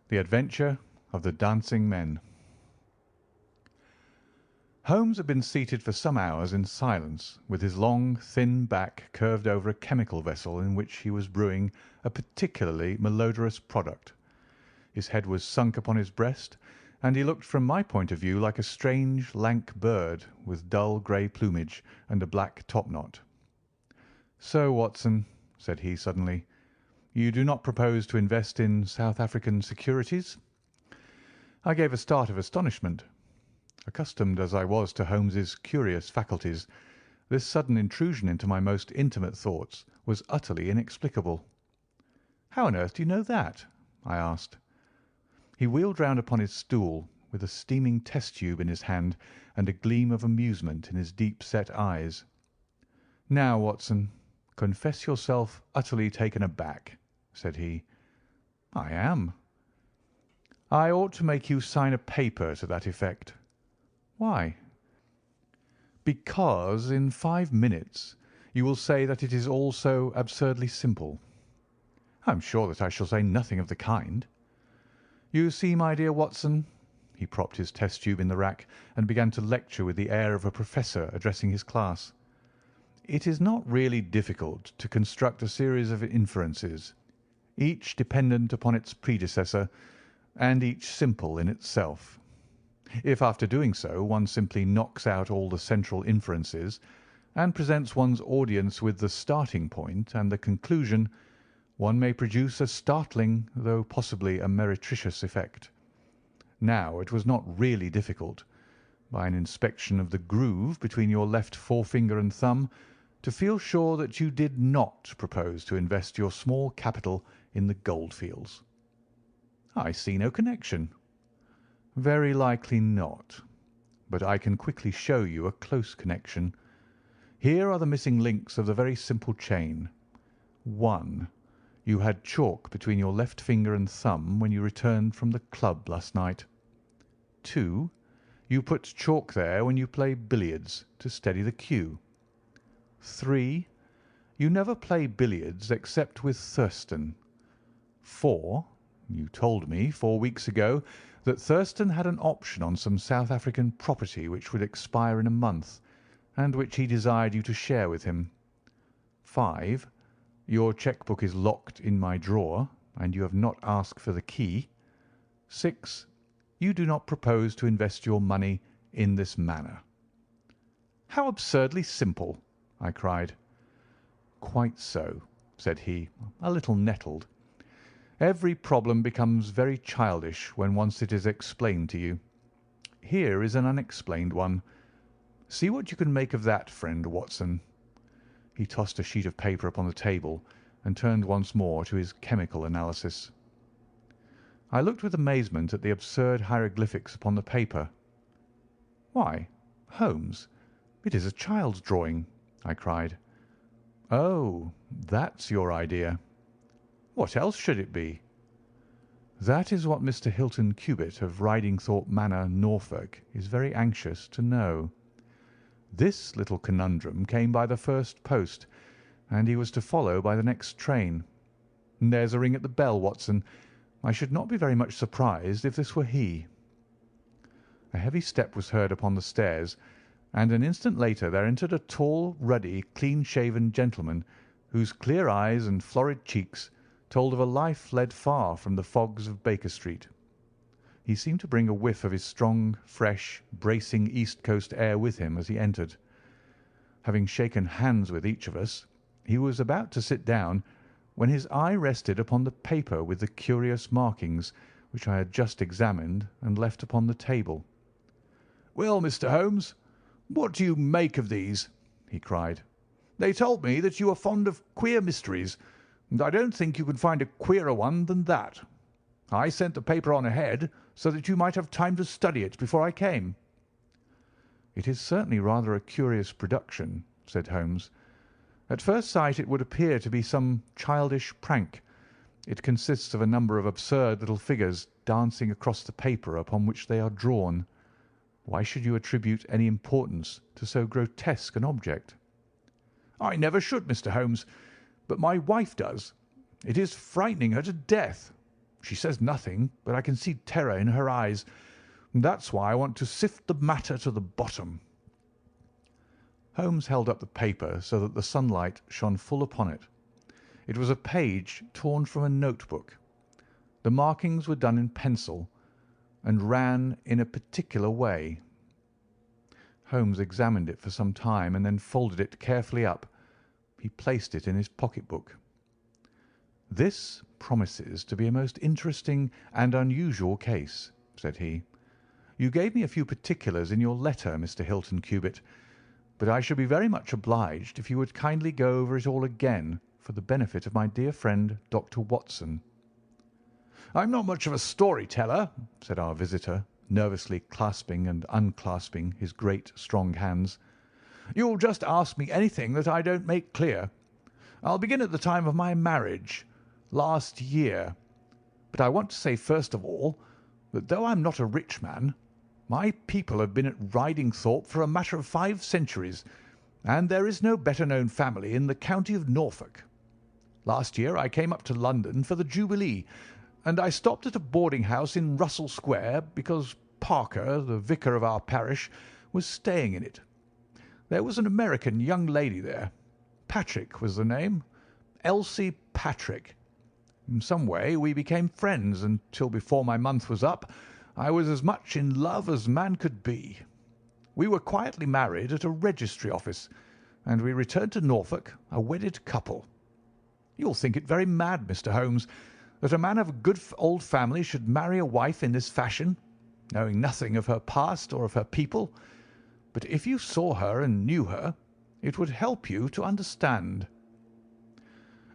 The Adventure of the Dancing Men. Holmes had been seated for some hours in silence, with his long, thin back curved over a chemical vessel in which he was brewing a particularly malodorous product. His head was sunk upon his breast, and he looked from my point of view like a strange, lank bird with dull grey plumage and a black topknot. "So, Watson," said he suddenly, "you do not propose to invest in South African securities?" I gave a start of astonishment. Accustomed as I was to Holmes's curious faculties, this sudden intrusion into my most intimate thoughts was utterly inexplicable. "How on earth do you know that?" I asked. He wheeled round upon his stool, with a steaming test-tube in his hand and a gleam of amusement in his deep-set eyes. "Now, Watson, confess yourself utterly taken aback," said he. "I am." "I ought to make you sign a paper to that effect." "Why?" "Because in 5 minutes you will say that it is all so absurdly simple." "I am sure that I shall say nothing of the kind." "You see, my dear Watson," he propped his test tube in the rack and began to lecture with the air of a professor addressing his class, "it is not really difficult to construct a series of inferences, each dependent upon its predecessor, and each simple in itself. If after doing so one simply knocks out all the central inferences and presents one's audience with the starting point and the conclusion, one may produce a startling, though possibly a meretricious effect. Now, it was not really difficult, by an inspection of the groove between your left forefinger and thumb, to feel sure that you did not propose to invest your small capital in the goldfields." "I see no connection." "Very likely not, but I can quickly show you a close connection. Here are the missing links of the very simple chain. 1. You had chalk between your left finger and thumb when you returned from the club last night. 2. You put chalk there when you play billiards to steady the cue. 3. You never play billiards except with Thurston. 4. You told me 4 weeks ago that Thurston had an option on some South African property which would expire in a month, and which he desired you to share with him. 5. Your cheque-book is locked in my drawer, and you have not asked for the key. 6. You do not propose to invest your money in this manner." "How absurdly simple!" I cried. "Quite so," said he, a little nettled. "Every problem becomes very childish when once it is explained to you. Here is an unexplained one. See what you can make of that, friend Watson." He tossed a sheet of paper upon the table and turned once more to his chemical analysis. I looked with amazement at the absurd hieroglyphics upon the paper. "Why, Holmes, it is a child's drawing," I cried. "Oh, that's your idea." "What else should it be?" "That is what Mr. Hilton Cubitt of Ridingthorpe Manor, Norfolk, is very anxious to know. This little conundrum came by the first post, and he was to follow by the next train. There's a ring at the bell, Watson. I should not be very much surprised if this were he." A heavy step was heard upon the stairs, and an instant later there entered a tall, ruddy, clean-shaven gentleman, whose clear eyes and florid cheeks told of a life led far from the fogs of Baker Street. He seemed to bring a whiff of his strong, fresh, bracing East Coast air with him as he entered. Having shaken hands with each of us, he was about to sit down when his eye rested upon the paper with the curious markings which I had just examined and left upon the table. "Well, Mr. Holmes, what do you make of these?" he cried. "They told me that you were fond of queer mysteries, and I don't think you could find a queerer one than that. I sent the paper on ahead so that you might have time to study it before I came." "It is certainly rather a curious production," said Holmes. "At first sight it would appear to be some childish prank. It consists of a number of absurd little figures dancing across the paper upon which they are drawn. Why should you attribute any importance to so grotesque an object?" "I never should, Mr. Holmes, but my wife does. It is frightening her to death. She says nothing, but I can see terror in her eyes. That's why I want to sift the matter to the bottom." Holmes held up the paper so that the sunlight shone full upon it. It was a page torn from a notebook. The markings were done in pencil, and ran in a particular way. Holmes examined it for some time and then folded it carefully up. He placed it in his pocket-book. "This promises to be a most interesting and unusual case," said he. "You gave me a few particulars in your letter, Mr. Hilton Cubitt, but I should be very much obliged if you would kindly go over it all again for the benefit of my dear friend Dr. Watson." "I'm not much of a story-teller," said our visitor, nervously clasping and unclasping his great, strong hands. "You'll just ask me anything that I don't make clear. I'll begin at the time of my marriage, last year. But I want to say first of all that though I'm not a rich man, my people have been at Ridingthorpe for a matter of 5 centuries, and there is no better-known family in the county of Norfolk. Last year I came up to London for the Jubilee, and I stopped at a boarding-house in Russell Square because Parker, the vicar of our parish, was staying in it. There was an American young lady there. Patrick was the name. Elsie Patrick. In some way we became friends, until before my month was up I was as much in love as man could be. We were quietly married at a registry office, and we returned to Norfolk a wedded couple. You'll think it very mad, Mr. Holmes, that a man of a good old family should marry a wife in this fashion, knowing nothing of her past or of her people. But if you saw her and knew her, it would help you to understand.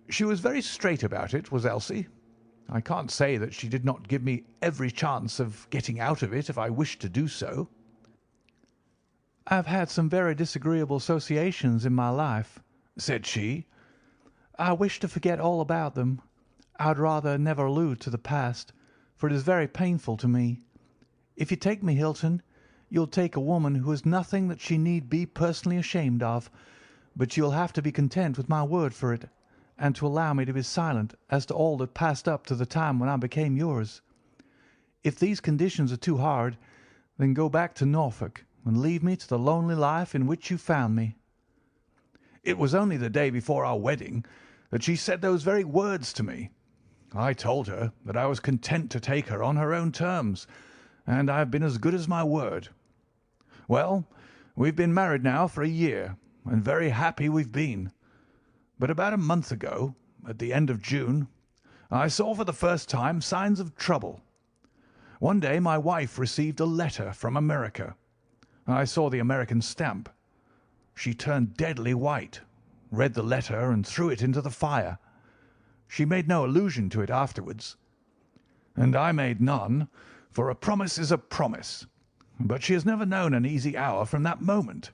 She was very straight about it, was Elsie. I can't say that she did not give me every chance of getting out of it if I wished to do so. "I've had some very disagreeable associations in my life," said she. "I wish to forget all about them. I'd rather never allude to the past, for it is very painful to me. If you take me, Hilton, you'll take a woman who is nothing that she need be personally ashamed of, but you'll have to be content with my word for it, and to allow me to be silent as to all that passed up to the time when I became yours. If these conditions are too hard, then go back to Norfolk and leave me to the lonely life in which you found me." It was only the day before our wedding that she said those very words to me. I told her that I was content to take her on her own terms, and I have been as good as my word. Well, we've been married now for a year, and very happy we've been. But about a month ago, at the end of June, I saw for the first time signs of trouble. One day my wife received a letter from America. I saw the American stamp. She turned deadly white, read the letter, and threw it into the fire. She made no allusion to it afterwards, and I made none, for a promise is a promise. But she has never known an easy hour from that moment.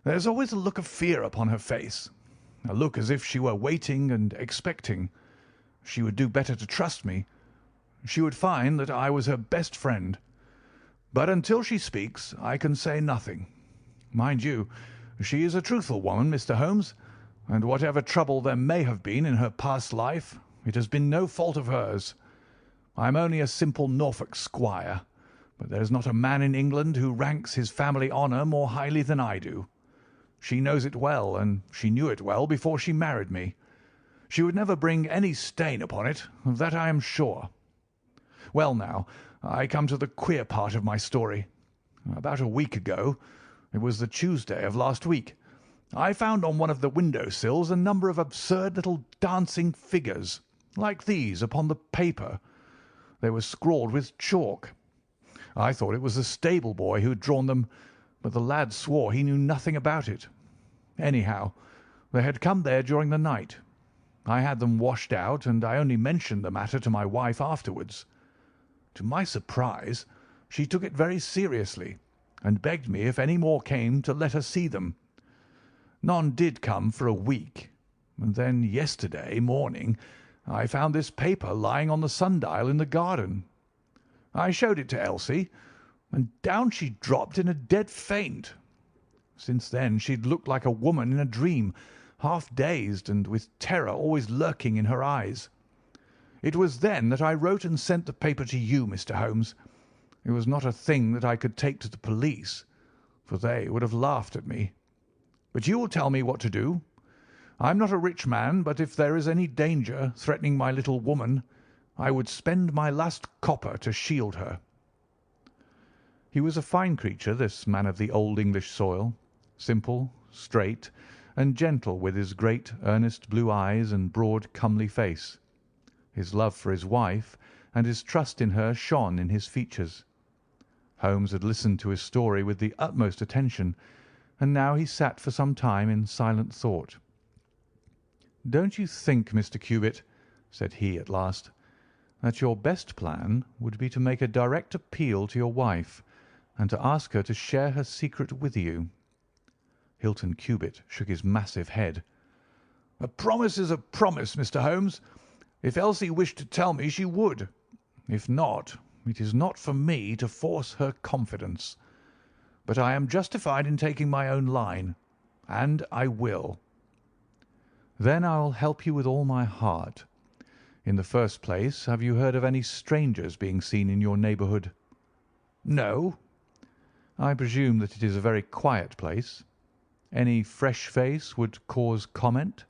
There's always a look of fear upon her face, a look as if she were waiting and expecting. She would do better to trust me. She would find that I was her best friend. But until she speaks, I can say nothing. Mind you, she is a truthful woman, Mr. Holmes, and whatever trouble there may have been in her past life, it has been no fault of hers. I am only a simple Norfolk squire, but there is not a man in England who ranks his family honour more highly than I do. She knows it well, and she knew it well before she married me. She would never bring any stain upon it, of that I am sure. Well, now, I come to the queer part of my story. About a week ago, it was the Tuesday of last week, I found on one of the window-sills a number of absurd little dancing figures, like these, upon the paper. They were scrawled with chalk. I thought it was the stable boy who had drawn them, but the lad swore he knew nothing about it. Anyhow, they had come there during the night. I had them washed out, and I only mentioned the matter to my wife afterwards. To my surprise, she took it very seriously, and begged me if any more came to let her see them. None did come for a week, and then yesterday morning I found this paper lying on the sundial in the garden. I showed it to Elsie, and down she dropped in a dead faint. Since then she'd looked like a woman in a dream, half dazed and with terror always lurking in her eyes. It was then that I wrote and sent the paper to you, Mr. Holmes. It was not a thing that I could take to the police, for they would have laughed at me. But you will tell me what to do. I'm not a rich man, but if there is any danger threatening my little woman, I would spend my last copper to shield her." He was a fine creature, this man of the old English soil, simple, straight, and gentle, with his great, earnest blue eyes and broad, comely face. His love for his wife and his trust in her shone in his features. Holmes had listened to his story with the utmost attention, and now he sat for some time in silent thought. "Don't you think, Mr. Cubitt," said he at last, "that your best plan would be to make a direct appeal to your wife, and to ask her to share her secret with you?" Hilton Cubitt shook his massive head. "A promise is a promise, Mr. Holmes. If Elsie wished to tell me, she would. If not, it is not for me to force her confidence. But I am justified in taking my own line, and I will." "Then I will help you with all my heart. In the first place, have you heard of any strangers being seen in your neighbourhood?" "No." "I presume that it is a very quiet place. Any fresh face would cause comment?"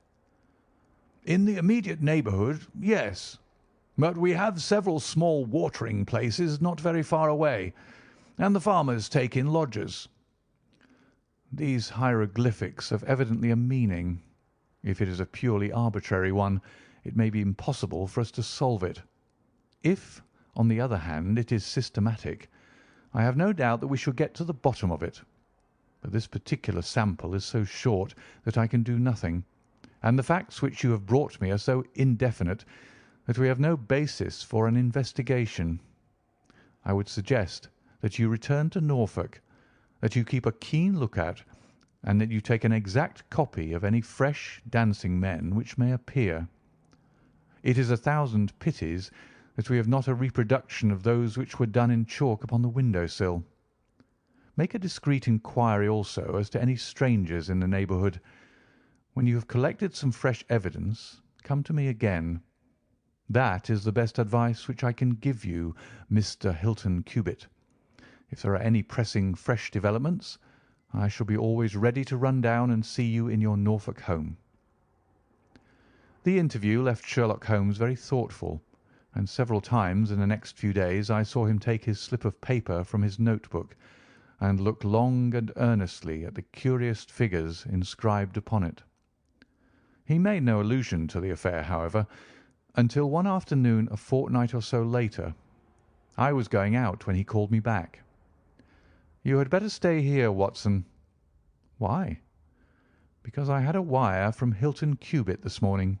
"In the immediate neighbourhood, yes. But we have several small watering places not very far away, and the farmers take in lodgers." "These hieroglyphics have evidently a meaning. If it is a purely arbitrary one, it may be impossible for us to solve it. If, on the other hand, it is systematic, I have no doubt that we shall get to the bottom of it. But this particular sample is so short that I can do nothing, and the facts which you have brought me are so indefinite that we have no basis for an investigation. I would suggest that you return to Norfolk, that you keep a keen look-out, and that you take an exact copy of any fresh dancing men which may appear. It is a thousand pities that we have not a reproduction of those which were done in chalk upon the window-sill. Make a discreet inquiry also as to any strangers in the neighbourhood. When you have collected some fresh evidence, come to me again. That is the best advice which I can give you, Mr. Hilton Cubitt. If there are any pressing fresh developments, I shall be always ready to run down and see you in your Norfolk home." The interview left Sherlock Holmes very thoughtful, and several times in the next few days I saw him take his slip of paper from his note-book and look long and earnestly at the curious figures inscribed upon it. He made no allusion to the affair, however, until one afternoon a fortnight or so later. I was going out when he called me back. "You had better stay here, Watson." "Why?" "Because I had a wire from Hilton Cubitt this morning.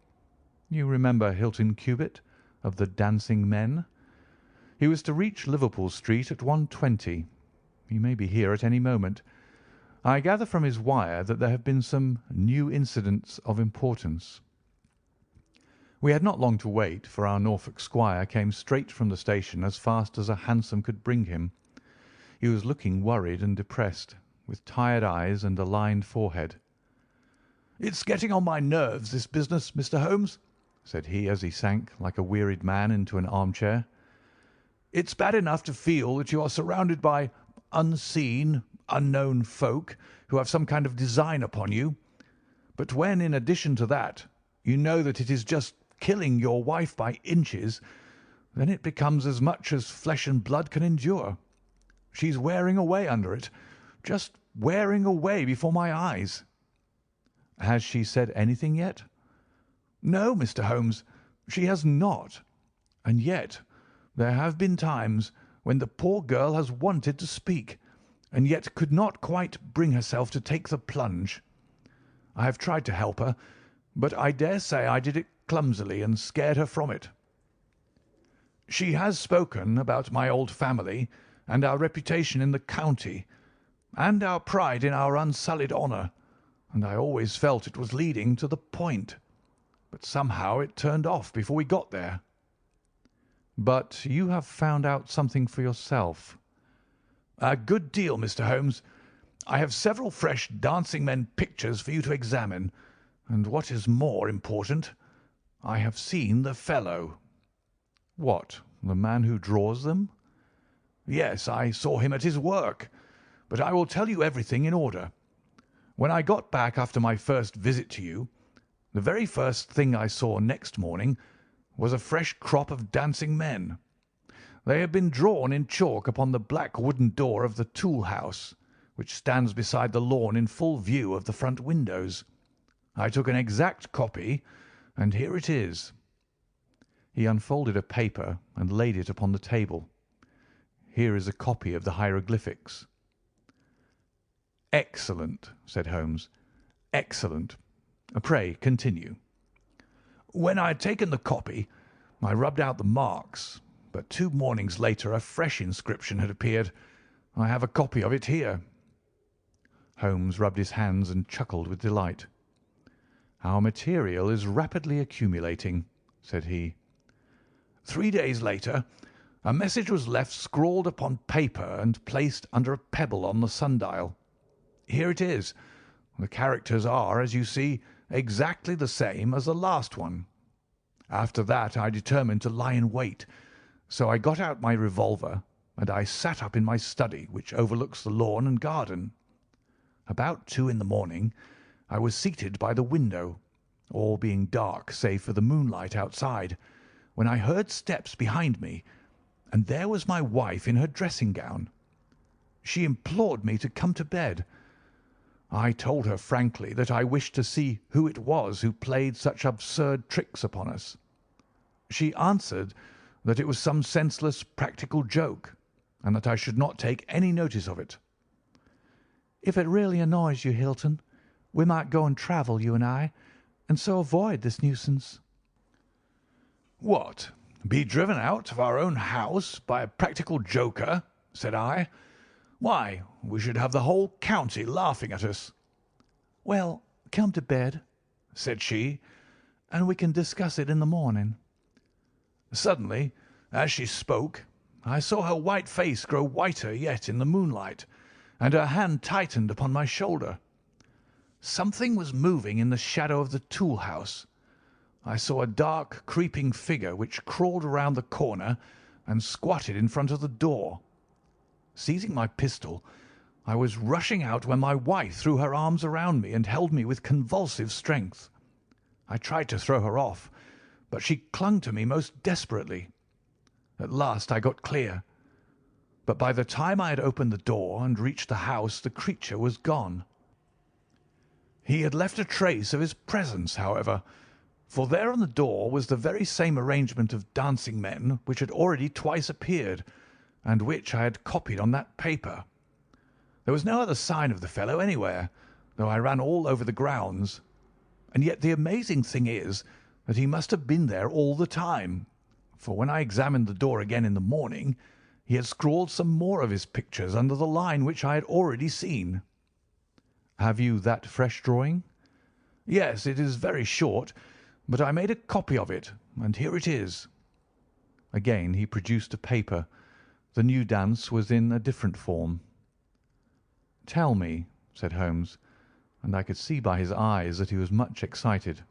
You remember Hilton Cubitt, of the Dancing Men? He was to reach Liverpool Street at 1:20. He may be here at any moment. I gather from his wire that there have been some new incidents of importance." We had not long to wait, for our Norfolk squire came straight from the station as fast as a hansom could bring him. He was looking worried and depressed, with tired eyes and a lined forehead. "It's getting on my nerves, this business, Mr. Holmes," said he as he sank like a wearied man into an armchair. "It's bad enough to feel that you are surrounded by unseen, unknown folk who have some kind of design upon you, but when, in addition to that, you know that it is just killing your wife by inches, then it becomes as much as flesh and blood can endure. She's wearing away under it, just wearing away before my eyes." "Has she said anything yet?" "No, Mr. Holmes, she has not. And yet there have been times when the poor girl has wanted to speak, and yet could not quite bring herself to take the plunge. I have tried to help her, but I dare say I did it clumsily and scared her from it. She has spoken about my old family and our reputation in the county, and our pride in our unsullied honour, and I always felt it was leading to the point. But somehow it turned off before we got there." "But you have found out something for yourself?" "A good deal, Mr. Holmes. I have several fresh dancing men pictures for you to examine, and what is more important, I have seen the fellow." What, the man who draws them? Yes, I saw him at his work. But I will tell you everything in order. When I got back after my first visit to you, the very first thing I saw next morning was a fresh crop of dancing men. They had been drawn in chalk upon the black wooden door of the tool house, which stands beside the lawn in full view of the front windows. I took an exact copy, and here it is." He unfolded a paper and laid it upon the table. "Here is a copy of the hieroglyphics." "Excellent," said Holmes. "Excellent. Pray continue." "When I had taken the copy, I rubbed out the marks, but 2 mornings later a fresh inscription had appeared. I have a copy of it here." Holmes rubbed his hands and chuckled with delight. "Our material is rapidly accumulating," said he. 3 days later, a message was left scrawled upon paper and placed under a pebble on the sundial. Here it is. The characters are, as you see, exactly the same as the last one. After that I determined to lie in wait, so I got out my revolver and I sat up in my study, which overlooks the lawn and garden. About 2 in the morning I was seated by the window, all being dark save for the moonlight outside, when I heard steps behind me, and there was my wife in her dressing gown. She implored me to come to bed. I told her frankly that I wished to see who it was who played such absurd tricks upon us. She answered that it was some senseless practical joke, and that I should not take any notice of it. If it really annoys you, Hilton, we might go and travel, you and I, and so avoid this nuisance." "What, be driven out of our own house by a practical joker?" said I. "Why, we should have the whole county laughing at us." "Well, come to bed," said she, "and we can discuss it in the morning." Suddenly, as she spoke, I saw her white face grow whiter yet in the moonlight, and her hand tightened upon my shoulder. Something was moving in the shadow of the tool house. I saw a dark, creeping figure which crawled around the corner and squatted in front of the door. Seizing my pistol, I was rushing out when my wife threw her arms around me and held me with convulsive strength. I tried to throw her off, but she clung to me most desperately. At last I got clear, but by the time I had opened the door and reached the house the creature was gone. He had left a trace of his presence, however, for there on the door was the very same arrangement of dancing men which had already twice appeared, and which I had copied on that paper. There was no other sign of the fellow anywhere, though I ran all over the grounds. And yet the amazing thing is that he must have been there all the time, for when I examined the door again in the morning, he had scrawled some more of his pictures under the line which I had already seen. "Have you that fresh drawing?" "Yes, it is very short, but I made a copy of it, and here it is." Again he produced a paper. The new dance was in a different form. "Tell me," said Holmes, and I could see by his eyes that he was much excited,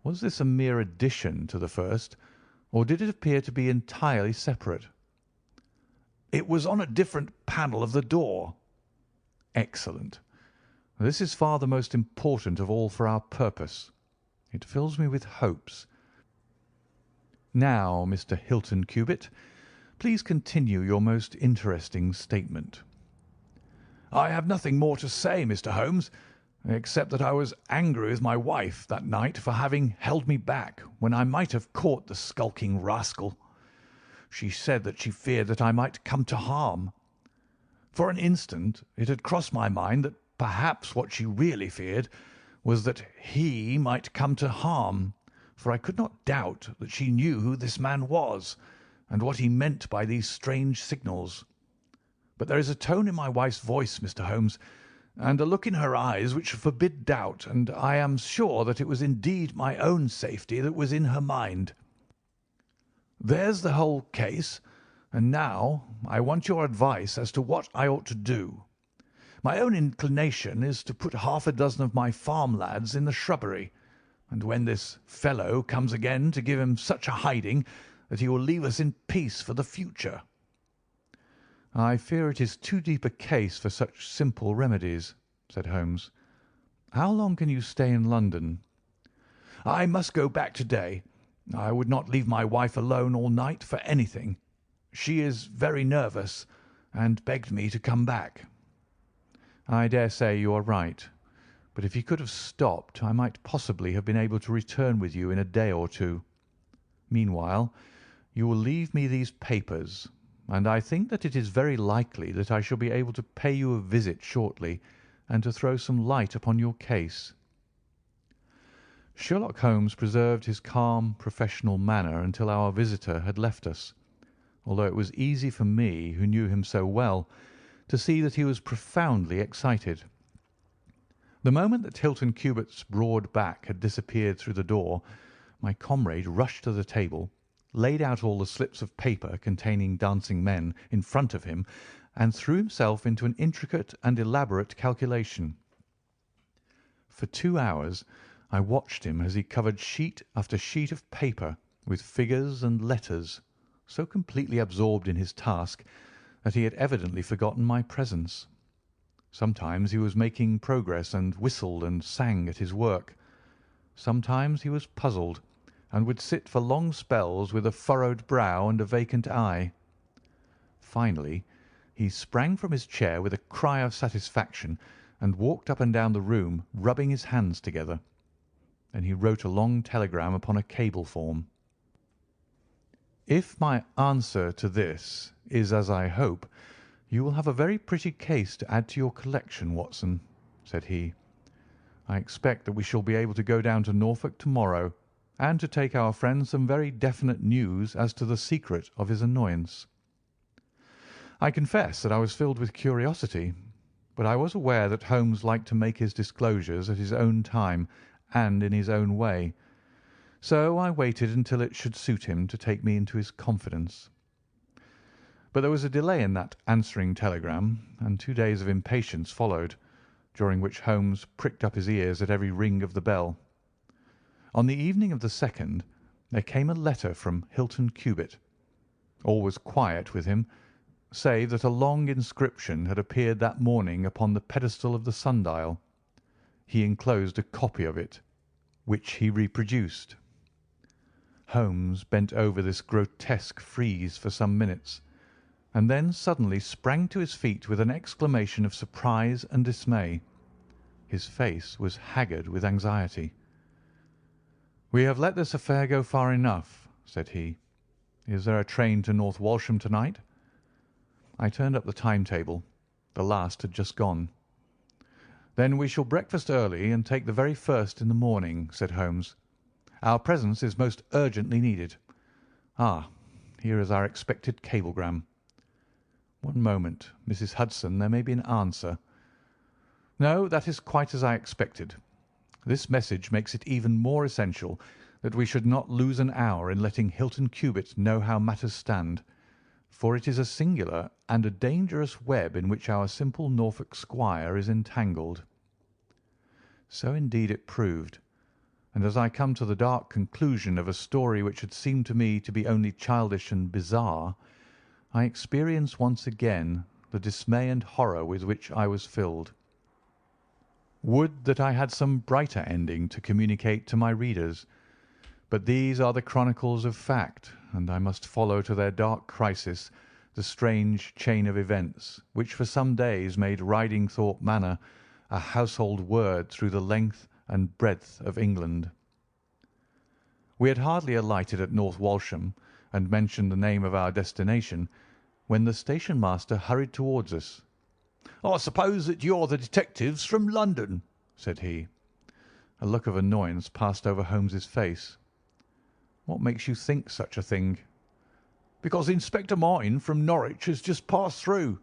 "was this a mere addition to the first, or did it appear to be entirely separate?" "It was on a different panel of the door." "Excellent. This is far the most important of all for our purpose. It fills me with hopes. Now, Mr. Hilton Cubitt, please continue your most interesting statement." "I have nothing more to say, Mr. Holmes, except that I was angry with my wife that night for having held me back when I might have caught the skulking rascal. She said that she feared that I might come to harm. For an instant it had crossed my mind that perhaps what she really feared was that he might come to harm, for I could not doubt that she knew who this man was and what he meant by these strange signals. But there is a tone in my wife's voice, Mr. Holmes, and a look in her eyes which forbid doubt, and I am sure that it was indeed my own safety that was in her mind. There's the whole case, and now I want your advice as to what I ought to do. My own inclination is to put half a dozen of my farm lads in the shrubbery, and when this fellow comes again to give him such a hiding that he will leave us in peace for the future." "I fear it is too deep a case for such simple remedies," said Holmes. "How long can you stay in London?" "I must go back to-day. I would not leave my wife alone all night for anything. She is very nervous, and begged me to come back." "I dare say you are right, but if you could have stopped, I might possibly have been able to return with you in a day or two. Meanwhile, you will leave me these papers, and I think that it is very likely that I shall be able to pay you a visit shortly and to throw some light upon your case." Sherlock Holmes preserved his calm, professional manner until our visitor had left us, although it was easy for me, who knew him so well, to see that he was profoundly excited. The moment that Hilton Cubitt's broad back had disappeared through the door, my comrade rushed to the table, laid out all the slips of paper containing dancing men in front of him, and threw himself into an intricate and elaborate calculation. For 2 hours I watched him as he covered sheet after sheet of paper with figures and letters, so completely absorbed in his task that he had evidently forgotten my presence. Sometimes he was making progress and whistled and sang at his work. Sometimes he was puzzled, and would sit for long spells with a furrowed brow and a vacant eye. Finally, he sprang from his chair with a cry of satisfaction and walked up and down the room, rubbing his hands together. Then he wrote a long telegram upon a cable form. "If my answer to this is as I hope, you will have a very pretty case to add to your collection, Watson," said he. "I expect that we shall be able to go down to Norfolk to-morrow, and to take our friend some very definite news as to the secret of his annoyance." I confess that I was filled with curiosity, but I was aware that Holmes liked to make his disclosures at his own time and in his own way, so I waited until it should suit him to take me into his confidence. But there was a delay in that answering telegram, and 2 days of impatience followed, during which Holmes pricked up his ears at every ring of the bell. On the evening of the 2nd there came a letter from Hilton Cubitt. All was quiet with him, save that a long inscription had appeared that morning upon the pedestal of the sundial. He enclosed a copy of it, which he reproduced. Holmes bent over this grotesque frieze for some minutes, and then suddenly sprang to his feet with an exclamation of surprise and dismay. His face was haggard with anxiety. "We have let this affair go far enough," said he. "Is there a train to North Walsham to-night?" I turned up the timetable. The last had just gone. "Then we shall breakfast early and take the very first in the morning," said Holmes. "Our presence is most urgently needed. Ah, here is our expected cablegram. One moment, Mrs. Hudson, there may be an answer. No, that is quite as I expected. This message makes it even more essential that we should not lose an hour in letting Hilton Cubitt know how matters stand, for it is a singular and a dangerous web in which our simple Norfolk squire is entangled." So indeed it proved, and as I come to the dark conclusion of a story which had seemed to me to be only childish and bizarre, I experience once again the dismay and horror with which I was filled. Would that I had some brighter ending to communicate to my readers, but these are the chronicles of fact, and I must follow to their dark crisis the strange chain of events which for some days made Ridingthorpe Manor a household word through the length and breadth of England. We had hardly alighted at North Walsham and mentioned the name of our destination when the station master hurried towards us. "I suppose that you're the detectives from London," said he. A look of annoyance passed over Holmes's face. "What makes you think such a thing?" "Because Inspector Martin from Norwich has just passed through.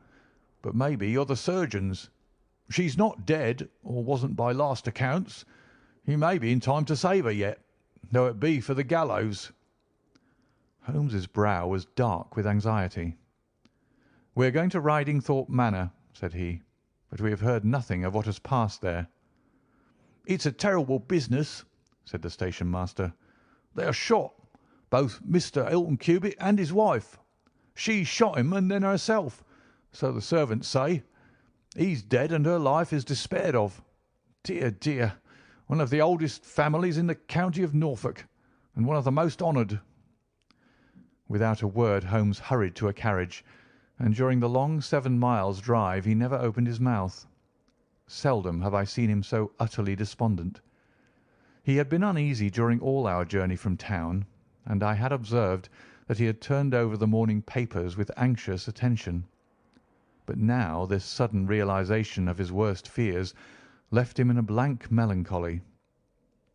But maybe you're the surgeons. She's not dead, or wasn't by last accounts. He may be in time to save her yet, though it be for the gallows." Holmes's brow was dark with anxiety. "We are going to Ridingthorpe Manor," said he, "but we have heard nothing of what has passed there." "It's a terrible business," said the station master. "They are shot. both Mr. Hilton Cubitt and his wife. She shot him and then herself, so the servants say. He's dead and her life is despaired of. Dear, dear, one of the oldest families in the county of Norfolk, and one of the most honoured." Without a word Holmes hurried to a carriage, and during the long 7 miles' drive he never opened his mouth. Seldom have I seen him so utterly despondent. He had been uneasy during all our journey from town, and I had observed that he had turned over the morning papers with anxious attention. But now this sudden realization of his worst fears left him in a blank melancholy.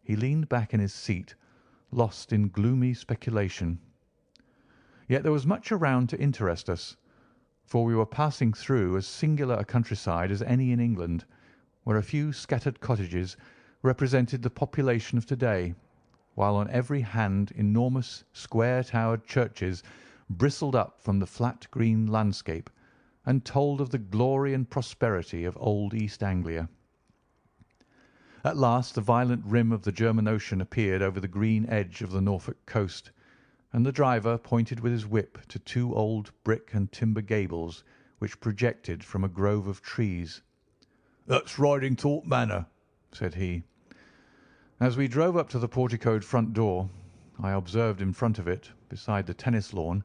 He leaned back in his seat, lost in gloomy speculation. Yet there was much around to interest us, for we were passing through as singular a countryside as any in England, where a few scattered cottages represented the population of to-day, while on every hand enormous square-towered churches bristled up from the flat green landscape and told of the glory and prosperity of old East Anglia. At last the violent rim of the German Ocean appeared over the green edge of the Norfolk coast, and the driver pointed with his whip to 2 old brick and timber gables which projected from a grove of trees. "That's Ridingthorpe Manor," said he. As we drove up to the porticoed front door, I observed in front of it, beside the tennis lawn,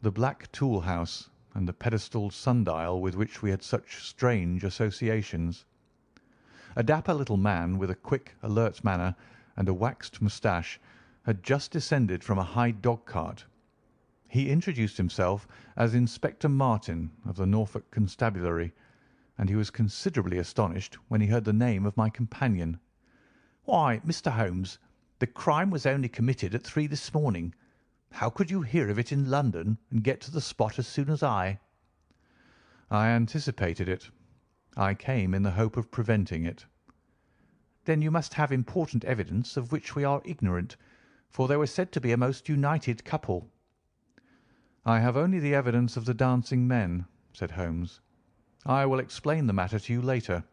the black tool house and the pedestaled sundial with which we had such strange associations. A dapper little man with a quick, alert manner and a waxed moustache had just descended from a high dog-cart. He introduced himself as Inspector Martin of the Norfolk Constabulary, and he was considerably astonished when he heard the name of my companion. "Why, Mr. Holmes, the crime was only committed at 3 this morning. How could you hear of it in London and get to the spot as soon as I?" "I anticipated it. I came in the hope of preventing it." "Then you must have important evidence of which we are ignorant, for they were said to be a most united couple." "I have only the evidence of the dancing men," said Holmes. "I will explain the matter to you later.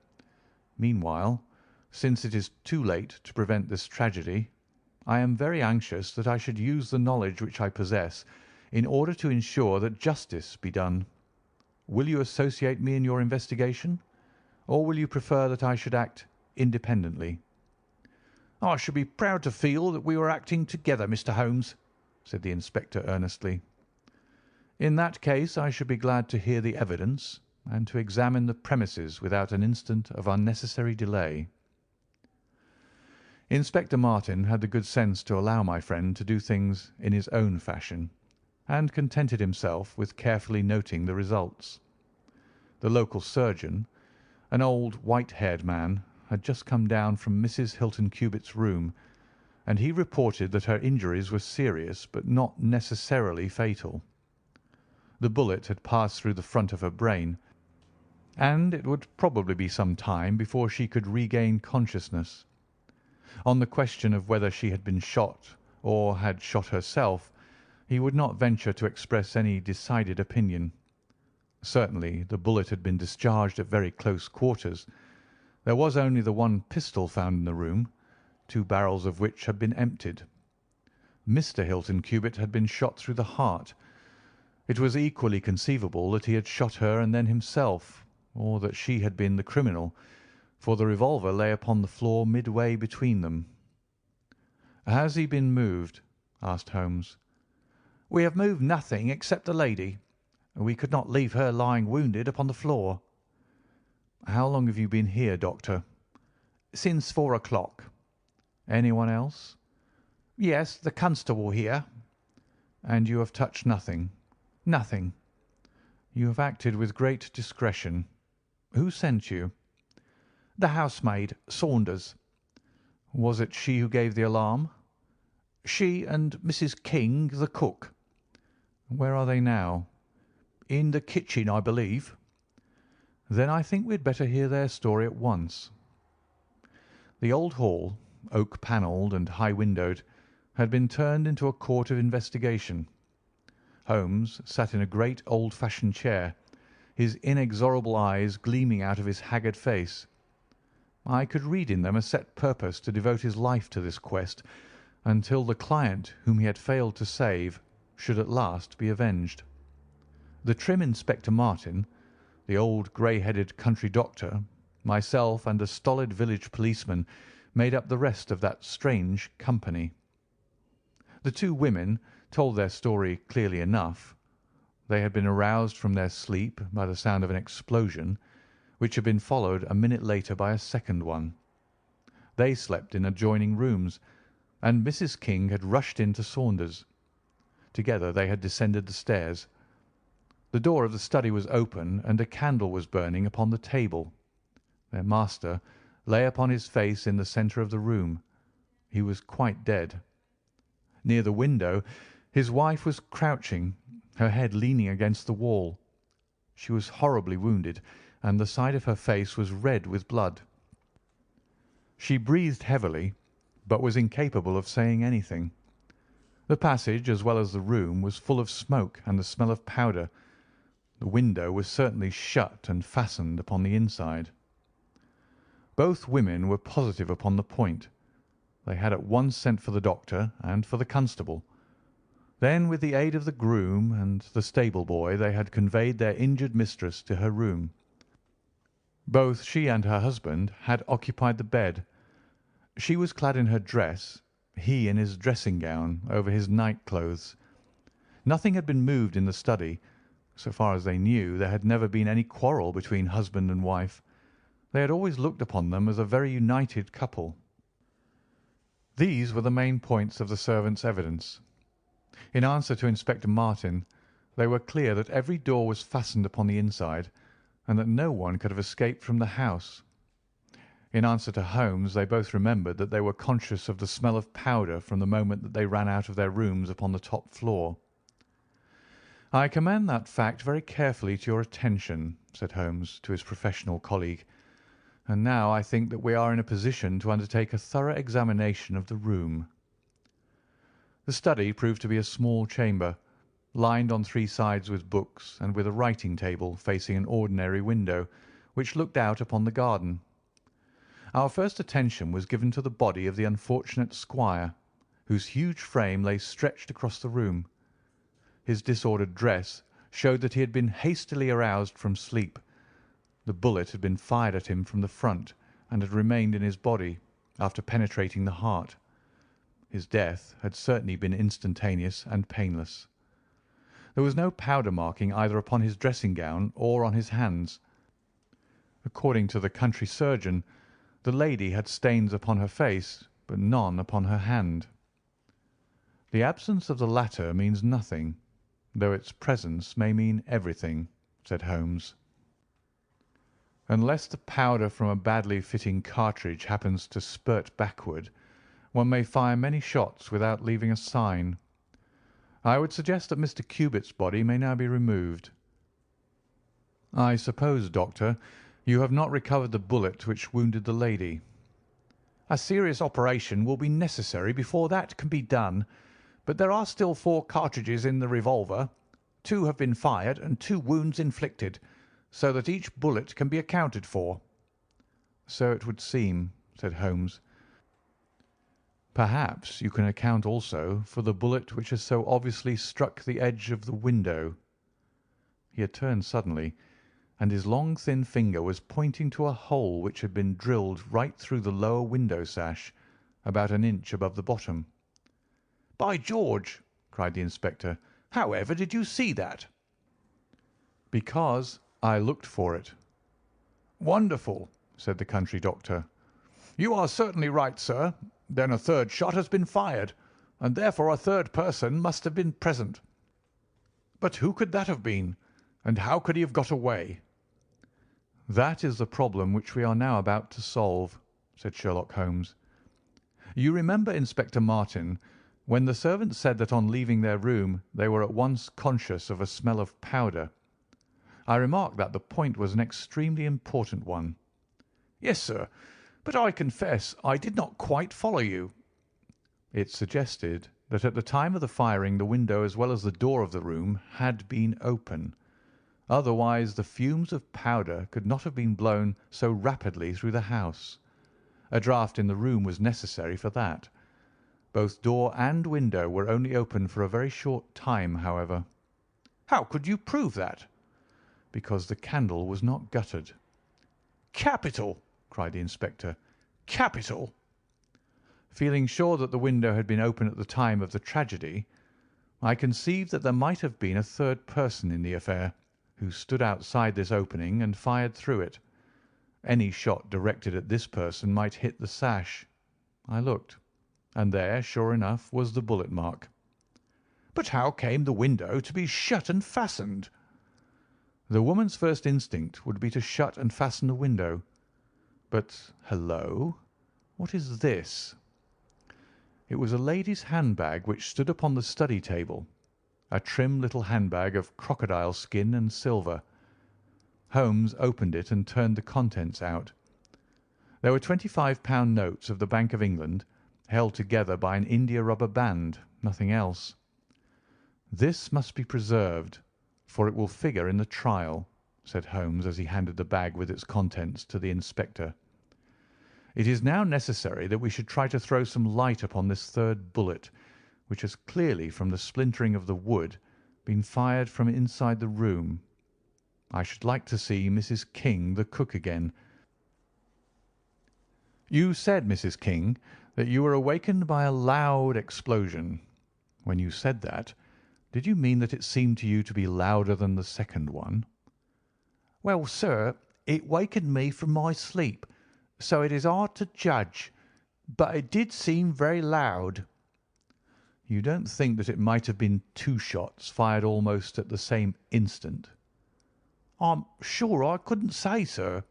Meanwhile, since it is too late to prevent this tragedy, I am very anxious that I should use the knowledge which I possess in order to ensure that justice be done. Will you associate me in your investigation, or will you prefer that I should act independently?" "I should be proud to feel that we were acting together, Mr. Holmes," said the inspector earnestly. "In that case I should be glad to hear the evidence and to examine the premises without an instant of unnecessary delay." Inspector Martin had the good sense to allow my friend to do things in his own fashion, and contented himself with carefully noting the results. The local surgeon, an old white-haired man, had just come down from Mrs. Hilton Cubitt's room, and he reported that her injuries were serious but not necessarily fatal. The bullet had passed through the front of her brain, and it would probably be some time before she could regain consciousness. On the question of whether she had been shot or had shot herself, he would not venture to express any decided opinion. Certainly the bullet had been discharged at very close quarters. There was only the one pistol found in the room, 2 barrels of which had been emptied. Mr. Hilton Cubitt had been shot through the heart. It was equally conceivable that he had shot her and then himself, or that she had been the criminal, for the revolver lay upon the floor midway between them. "Has he been moved?" asked Holmes. "We have moved nothing except the lady. We could not leave her lying wounded upon the floor." "How long have you been here, Doctor?" "Since 4 o'clock." "Anyone else?" "Yes, the constable here." "And you have touched nothing?" "Nothing." "You have acted with great discretion. Who sent you?" "The housemaid, Saunders." "Was it she who gave the alarm?" "She and Mrs. King, the cook." "Where are they now?" "In the kitchen, I believe." "Then I think we had better hear their story at once." The old hall, oak-panelled and high-windowed, had been turned into a court of investigation. Holmes sat in a great old-fashioned chair, his inexorable eyes gleaming out of his haggard face. I could read in them a set purpose to devote his life to this quest, until the client whom he had failed to save should at last be avenged. The trim Inspector Martin, the old grey-headed country doctor, myself, and a stolid village policeman made up the rest of that strange company. The two women told their story clearly enough. They had been aroused from their sleep by the sound of an explosion, which had been followed a minute later by a second one. They slept in adjoining rooms, and Mrs. King had rushed into Saunders. Together they had descended the stairs. The door of the study was open, and a candle was burning upon the table. Their master lay upon his face in the centre of the room. He was quite dead. Near the window his wife was crouching, her head leaning against the wall. She was horribly wounded, and the side of her face was red with blood. She breathed heavily, but was incapable of saying anything. The passage, as well as the room, was full of smoke and the smell of powder. The window was certainly shut and fastened upon the inside. Both women were positive upon the point. They had at once sent for the doctor and for the constable. Then, with the aid of the groom and the stable boy, they had conveyed their injured mistress to her room. Both she and her husband had occupied the bed. She was clad in her dress, he in his dressing gown over his night clothes. Nothing had been moved in the study. So far as they knew, there had never been any quarrel between husband and wife. They had always looked upon them as a very united couple. These were the main points of the servants' evidence. In answer to Inspector Martin, they were clear that every door was fastened upon the inside, and that no one could have escaped from the house. In answer to Holmes, they both remembered that they were conscious of the smell of powder from the moment that they ran out of their rooms upon the top floor. "I commend that fact very carefully to your attention," said Holmes to his professional colleague, "and now I think that we are in a position to undertake a thorough examination of the room." The study proved to be a small chamber, lined on three sides with books, and with a writing table facing an ordinary window, which looked out upon the garden. Our first attention was given to the body of the unfortunate squire, whose huge frame lay stretched across the room. His disordered dress showed that he had been hastily aroused from sleep. The bullet had been fired at him from the front, and had remained in his body after penetrating the heart. His death had certainly been instantaneous and painless. There was no powder marking either upon his dressing gown or on his hands. According to the country surgeon, the lady had stains upon her face, but none upon her hand. The absence of the latter means nothing, though its presence may mean everything, said Holmes. Unless the powder from a badly fitting cartridge happens to spurt backward, one may fire many shots without leaving a sign. I would suggest that Mr. Cubitt's body may now be removed. I suppose, Doctor, you have not recovered the bullet which wounded the lady. A serious operation will be necessary before that can be done, but there are still 4 cartridges in the revolver. 2 have been fired and 2 wounds inflicted, so that each bullet can be accounted for. So it would seem, said Holmes. Perhaps you can account also for the bullet which has so obviously struck the edge of the window. He had turned suddenly, and his long thin finger was pointing to a hole which had been drilled right through the lower window sash, about an inch above the bottom. "By George!" cried the inspector. "However did you see that?" "Because I looked for it." "Wonderful!" said the country doctor. "You are certainly right, sir. Then a 3rd shot has been fired, and therefore a 3rd person must have been present. But who could that have been, and how could he have got away?" "That is the problem which we are now about to solve," said Sherlock Holmes. "You remember, Inspector Martin, when the servants said that on leaving their room they were at once conscious of a smell of powder. I remarked that the point was an extremely important one." "Yes, sir, but I confess I did not quite follow you." "It suggested that at the time of the firing the window as well as the door of the room had been open. Otherwise the fumes of powder could not have been blown so rapidly through the house. A draught in the room was necessary for that. Both door and window were only open for a very short time, however. How could you prove that? Because the candle was not guttered. Capital! Cried the inspector. Capital! Feeling sure that the window had been open at the time of the tragedy, I conceived that there might have been a third person in the affair, who stood outside this opening and fired through it. Any shot directed at this person might hit the sash. I looked, and there, sure enough, was the bullet mark. But how came the window to be shut and fastened? The woman's first instinct would be to shut and fasten the window. But, hello, what is this? It was a lady's handbag which stood upon the study table, a trim little handbag of crocodile skin and silver. Holmes opened it and turned the contents out. There were £25 notes of the Bank of England, held together by an india-rubber band, nothing else. "This must be preserved, for it will figure in the trial," said Holmes as he handed the bag with its contents to the inspector. "It is now necessary that we should try to throw some light upon this third bullet, which has clearly, from the splintering of the wood, been fired from inside the room. I should like to see Mrs. King, the cook, again. You said, Mrs. King, that you were awakened by a loud explosion. When you said that, did you mean that it seemed to you to be louder than the second one?" "Well, sir, it wakened me from my sleep, so it is hard to judge, but it did seem very loud." "You don't think that it might have been two shots fired almost at the same instant?" "I'm sure I couldn't say, sir."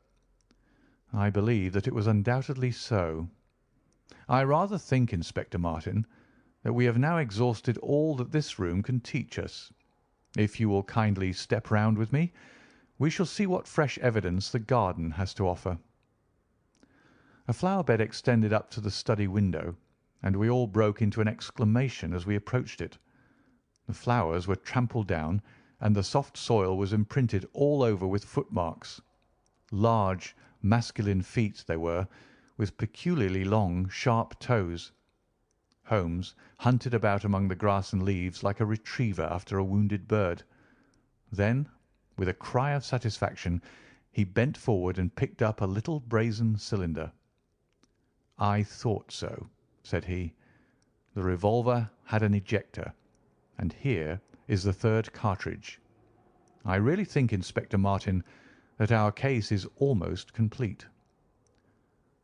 "I believe that it was undoubtedly so. I rather think, Inspector Martin, that we have now exhausted all that this room can teach us. If you will kindly step round with me, we shall see what fresh evidence the garden has to offer." A flower bed extended up to the study window, and we all broke into an exclamation as we approached it. The flowers were trampled down, and the soft soil was imprinted all over with footmarks. Large, masculine feet they were, with peculiarly long, sharp toes. Holmes hunted about among the grass and leaves like a retriever after a wounded bird. Then, with a cry of satisfaction, he bent forward and picked up a little brazen cylinder. "I thought so," said he. "The revolver had an ejector, and here is the third cartridge. I really think, Inspector Martin, that our case is almost complete."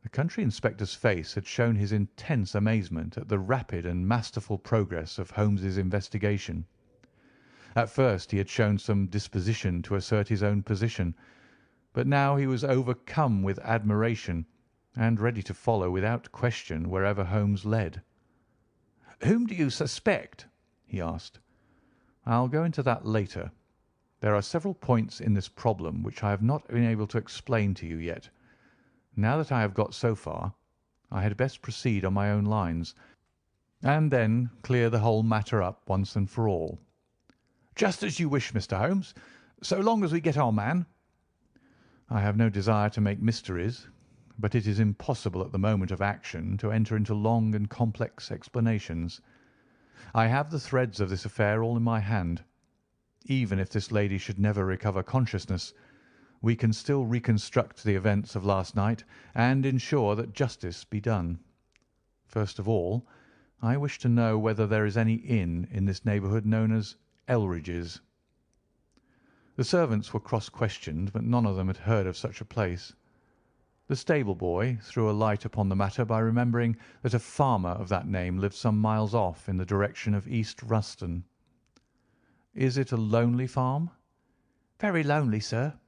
The country inspector's face had shown his intense amazement at the rapid and masterful progress of Holmes's investigation. At first he had shown some disposition to assert his own position, but now he was overcome with admiration and ready to follow without question wherever Holmes led. "Whom do you suspect?" he asked. "I'll go into that later. There are several points in this problem which I have not been able to explain to you yet. Now that I have got so far, I had best proceed on my own lines, and then clear the whole matter up once and for all." "Just as you wish, Mr. Holmes, so long as we get our man." "I have no desire to make mysteries, but it is impossible at the moment of action to enter into long and complex explanations. I have the threads of this affair all in my hand. Even if this lady should never recover consciousness, we can still reconstruct the events of last night and ensure that justice be done. First of all, I wish to know whether there is any inn in this neighbourhood known as Elridge's." The servants were cross-questioned, but none of them had heard of such a place. The stable boy threw a light upon the matter by remembering that a farmer of that name lived some miles off in the direction of East Ruston. "Is it a lonely farm?" "Very lonely, sir."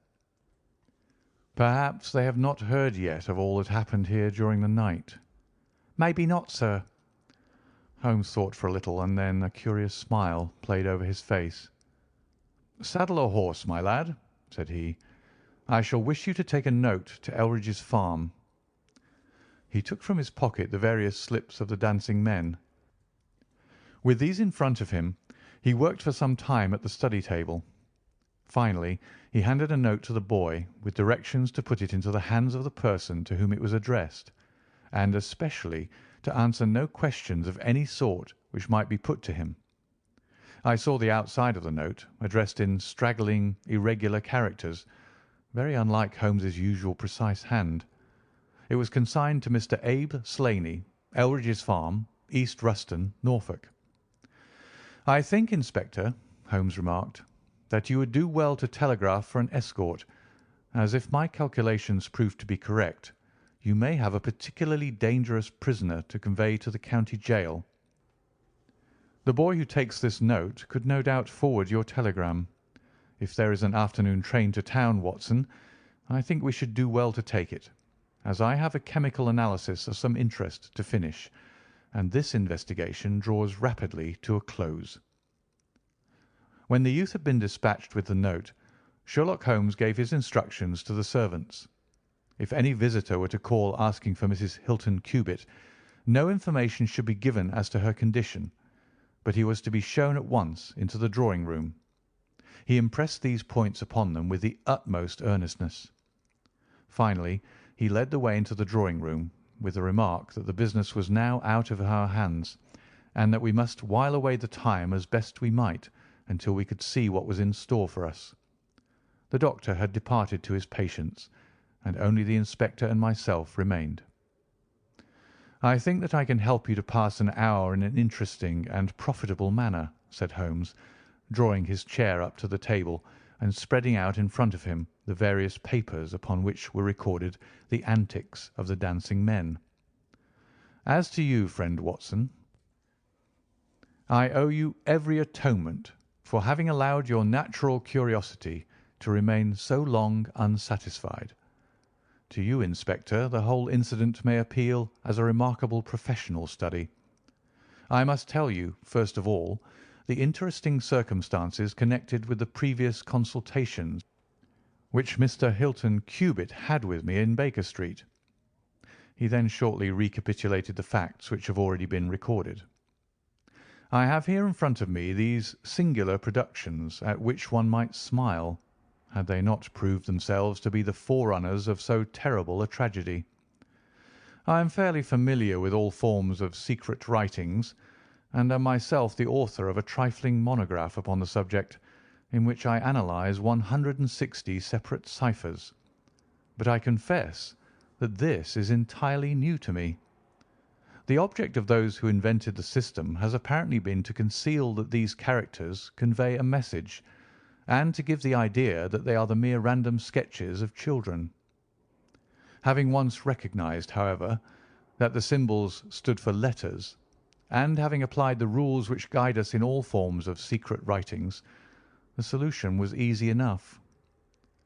"Perhaps they have not heard yet of all that happened here during the night." "Maybe not, sir." Holmes thought for a little, and then a curious smile played over his face. "Saddle a horse, my lad," said he. "I shall wish you to take a note to Elridge's farm." He took from his pocket the various slips of the dancing men. With these in front of him, he worked for some time at the study table. Finally, he handed a note to the boy with directions to put it into the hands of the person to whom it was addressed, and especially to answer no questions of any sort which might be put to him. I saw the outside of the note, addressed in straggling, irregular characters, very unlike Holmes's usual precise hand. It was consigned to Mr. Abe Slaney, Elridge's Farm, East Ruston, Norfolk. "I think, Inspector," Holmes remarked, "that you would do well to telegraph for an escort, as if my calculations prove to be correct, you may have a particularly dangerous prisoner to convey to the county jail. The boy who takes this note could no doubt forward your telegram. If there is an afternoon train to town, Watson, I think we should do well to take it, as I have a chemical analysis of some interest to finish, and this investigation draws rapidly to a close." When the youth had been dispatched with the note, Sherlock Holmes gave his instructions to the servants. If any visitor were to call asking for Mrs. Hilton Cubitt, no information should be given as to her condition, but he was to be shown at once into the drawing-room. He impressed these points upon them with the utmost earnestness. Finally, he led the way into the drawing-room, with the remark that the business was now out of our hands, and that we must while away the time as best we might until we could see what was in store for us. The doctor had departed to his patients, and only the inspector and myself remained. "I think that I can help you to pass an hour in an interesting and profitable manner," said Holmes, drawing his chair up to the table and spreading out in front of him the various papers upon which were recorded the antics of the dancing men. "As to you, friend Watson, I owe you every atonement for having allowed your natural curiosity to remain so long unsatisfied. To you, Inspector, the whole incident may appeal as a remarkable professional study. I must tell you, first of all, the interesting circumstances connected with the previous consultations which Mr. Hilton Cubitt had with me in Baker Street." He then shortly recapitulated the facts which have already been recorded. "I have here in front of me these singular productions at which one might smile, had they not proved themselves to be the forerunners of so terrible a tragedy. I am fairly familiar with all forms of secret writings, and am myself the author of a trifling monograph upon the subject, in which I analyse 160 separate ciphers. But I confess that this is entirely new to me. The object of those who invented the system has apparently been to conceal that these characters convey a message, and to give the idea that they are the mere random sketches of children. Having once recognised, however, that the symbols stood for letters, and having applied the rules which guide us in all forms of secret writings, the solution was easy enough.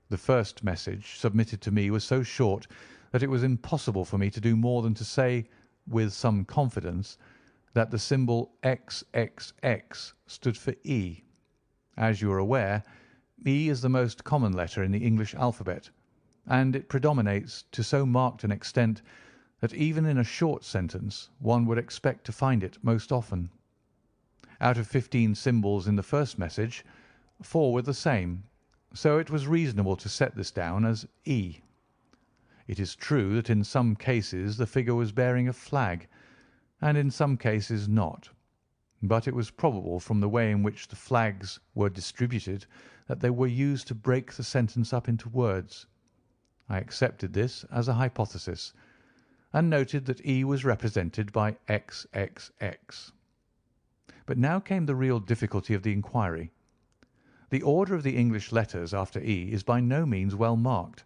The first message submitted to me was so short that it was impossible for me to do more than to say, with some confidence, that the symbol XXX stood for E. As you are aware, E is the most common letter in the English alphabet, and it predominates to so marked an extent that even in a short sentence one would expect to find it most often. Out of 15 symbols in the first message, 4 were the same, so it was reasonable to set this down as E. It is true that in some cases the figure was bearing a flag, and in some cases not, but it was probable from the way in which the flags were distributed that they were used to break the sentence up into words. I accepted this as a hypothesis, and noted that E was represented by XXX. But now came the real difficulty of the inquiry. The order of the English letters after E is by no means well marked,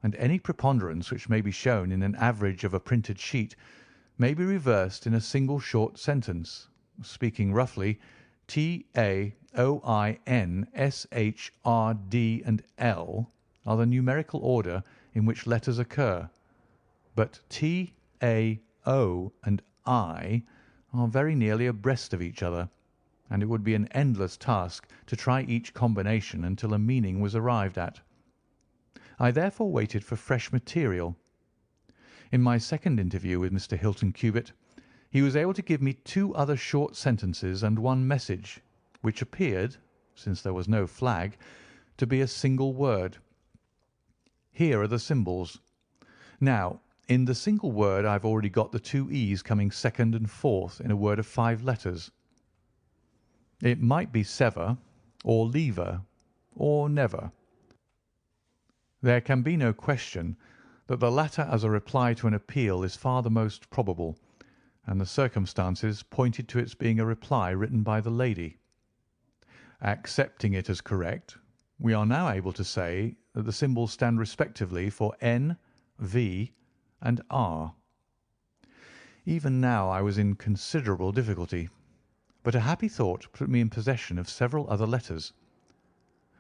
and any preponderance which may be shown in an average of a printed sheet may be reversed in a single short sentence. Speaking roughly, T, A, O, I, N, S, H, R, D, and L are the numerical order in which letters occur, but T, A, O, and I are very nearly abreast of each other, and it would be an endless task to try each combination until a meaning was arrived at. I therefore waited for fresh material. In my second interview with Mr. Hilton Cubitt, he was able to give me 2 other short sentences and 1 message, which appeared, since there was no flag, to be a single word. Here are the symbols. Now, In the single word I have already got the two E's coming second and fourth in a word of 5 letters. It might be sever, or lever, or never. There can be no question that the latter as a reply to an appeal is far the most probable, and the circumstances pointed to its being a reply written by the lady. Accepting it as correct, we are now able to say that the symbols stand respectively for N, V, and R. Even now I was in considerable difficulty, but a happy thought put me in possession of several other letters.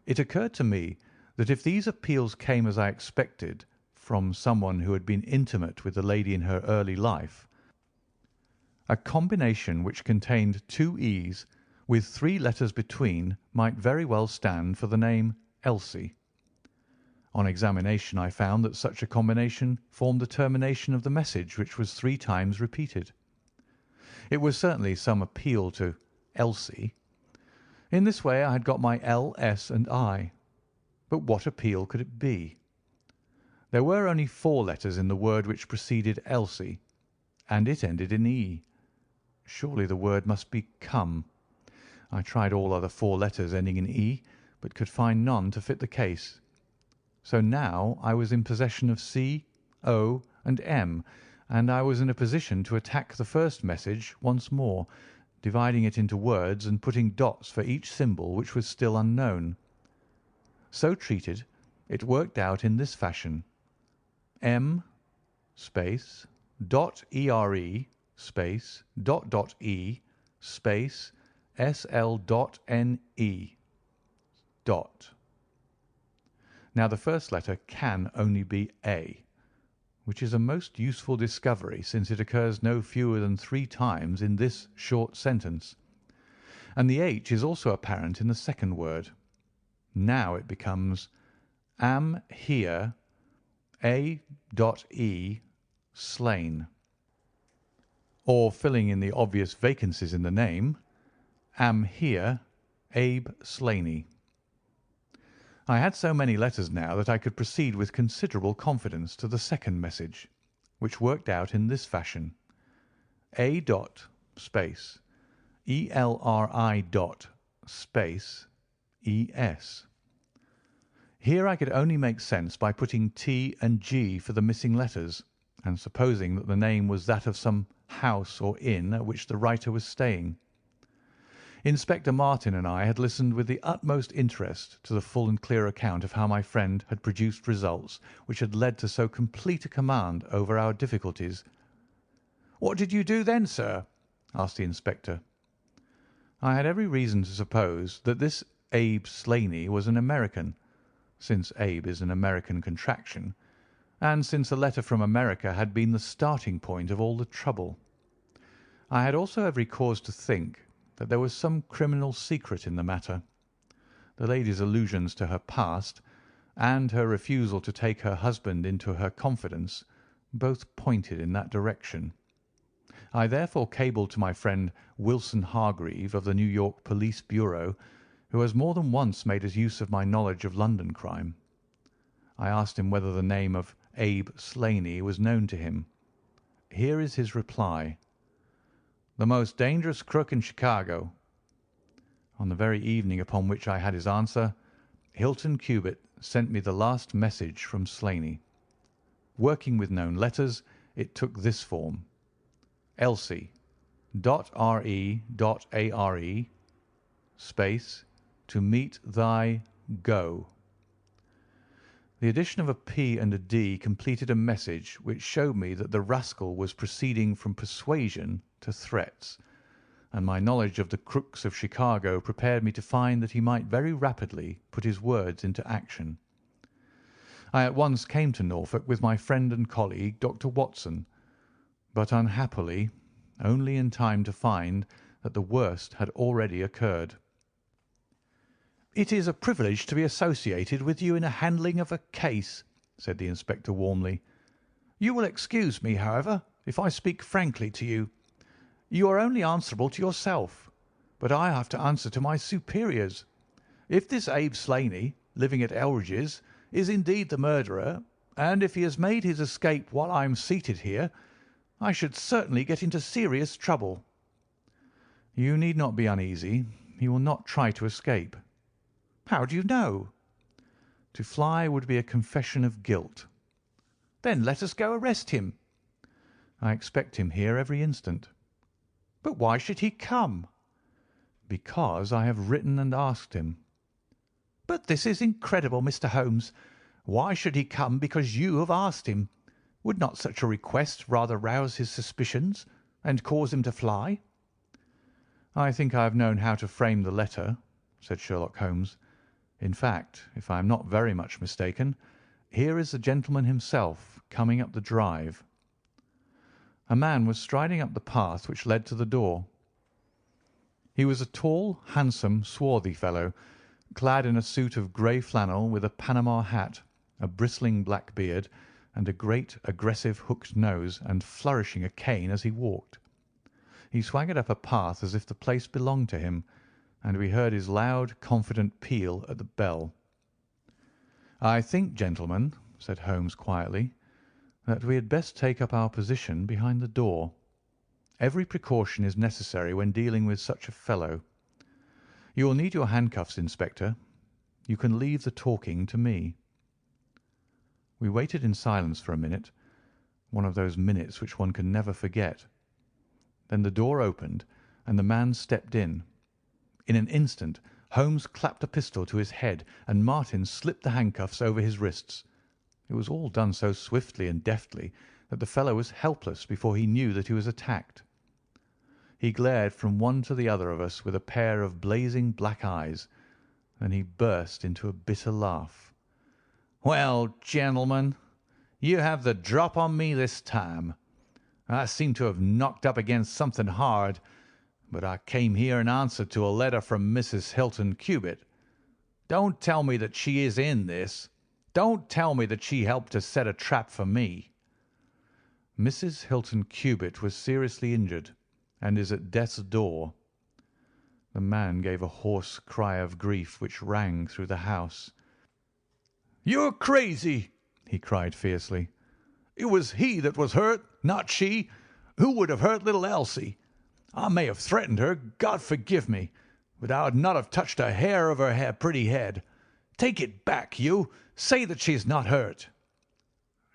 It occurred to me that if these appeals came as I expected from someone who had been intimate with the lady in her early life, a combination which contained 2 E's with 3 letters between might very well stand for the name Elsie. On examination I found that such a combination formed the termination of the message, which was 3 times repeated. It was certainly some appeal to Elsie. In this way I had got my L, S, and I. But what appeal could it be? There were only 4 letters in the word which preceded Elsie, and it ended in E. Surely the word must be come. I tried all other 4 letters ending in E, but could find none to fit the case. So now I was in possession of C, O, and M, and I was in a position to attack the first message once more, dividing it into words and putting dots for each symbol which was still unknown. So treated, it worked out in this fashion: M space dot ERE space dot dot E space SL dot NE dot. Now the first letter can only be A, which is a most useful discovery, since it occurs no fewer than 3 times in this short sentence, and the H is also apparent in the second word. Now it becomes am here A.E slain, or filling in the obvious vacancies in the name, am here Abe Slaney. I had so many letters now that I could proceed with considerable confidence to the second message, which worked out in this fashion: A. dot space ELRI dot space ES. Here I could only make sense by putting T and G for the missing letters, and supposing that the name was that of some house or inn at which the writer was staying. Inspector Martin and I had listened with the utmost interest to the full and clear account of how my friend had produced results which had led to so complete a command over our difficulties. "What did you do then, sir?" asked the inspector. I had every reason to suppose that this Abe Slaney was an American, since Abe is an American contraction, and since a letter from America had been the starting point of all the trouble. I had also every cause to think that there was some criminal secret in the matter. The lady's allusions to her past, and her refusal to take her husband into her confidence, both pointed in that direction. I therefore cabled to my friend Wilson Hargreave of the New York Police Bureau, who has more than once made use of my knowledge of London crime. I asked him whether the name of Abe Slaney was known to him. Here is his reply: "The most dangerous crook in Chicago." On the very evening upon which I had his answer, Hilton Cubitt sent me the last message from Slaney. Working with known letters, it took this form: Elsie .re.are space to meet thy go. The addition of a P and a D completed a message which showed me that the rascal was proceeding from persuasion to threats, and my knowledge of the crooks of Chicago prepared me to find that he might very rapidly put his words into action. I at once came to Norfolk with my friend and colleague, Dr. Watson, but unhappily only in time to find that the worst had already occurred. "It is a privilege to be associated with you in the handling of a case," said the inspector warmly. "You will excuse me, however, if I speak frankly to you. You are only answerable to yourself, but I have to answer to my superiors. If this Abe Slaney, living at Elridge's, is indeed the murderer, and if he has made his escape while I am seated here, I should certainly get into serious trouble." "You need not be uneasy. He will not try to escape." "How do you know?" "To fly would be a confession of guilt." "Then let us go arrest him." "I expect him here every instant." "But why should he come?" "Because I have written and asked him." "But this is incredible, Mr. Holmes. Why should he come because you have asked him? Would not such a request rather rouse his suspicions and cause him to fly?" "I think I have known how to frame the letter," said Sherlock Holmes. "In fact, if I am not very much mistaken, here is the gentleman himself coming up the drive." A man was striding up the path which led to the door. He was a tall, handsome, swarthy fellow, clad in a suit of grey flannel with a Panama hat, a bristling black beard, and a great, aggressive hooked nose, and flourishing a cane as he walked. He swaggered up a path as if the place belonged to him, and we heard his loud, confident peal at the bell. "I think, gentlemen," said Holmes quietly, "that we had best take up our position behind the door. Every precaution is necessary when dealing with such a fellow. You will need your handcuffs, Inspector. You can leave the talking to me." We waited in silence for a minute, one of those minutes which one can never forget. Then the door opened, and the man stepped in. In an instant Holmes clapped a pistol to his head, and Martin slipped the handcuffs over his wrists. It was all done so swiftly and deftly that the fellow was helpless before he knew that he was attacked. He glared from one to the other of us with a pair of blazing black eyes. Then he burst into a bitter laugh. "Well, gentlemen, you have the drop on me this time. I seem to have knocked up against something hard, but I came here in answer to a letter from Mrs. Hilton Cubitt. Don't tell me that she is in this. Don't tell me that she helped to set a trap for me." "Mrs. Hilton Cubitt was seriously injured, and is at death's door." The man gave a hoarse cry of grief which rang through the house. "You're crazy!" he cried fiercely. "It was he that was hurt, not she. Who would have hurt little Elsie? I may have threatened her, God forgive me, but I would not have touched a hair of her pretty head. Take it back, you. Say that she is not hurt."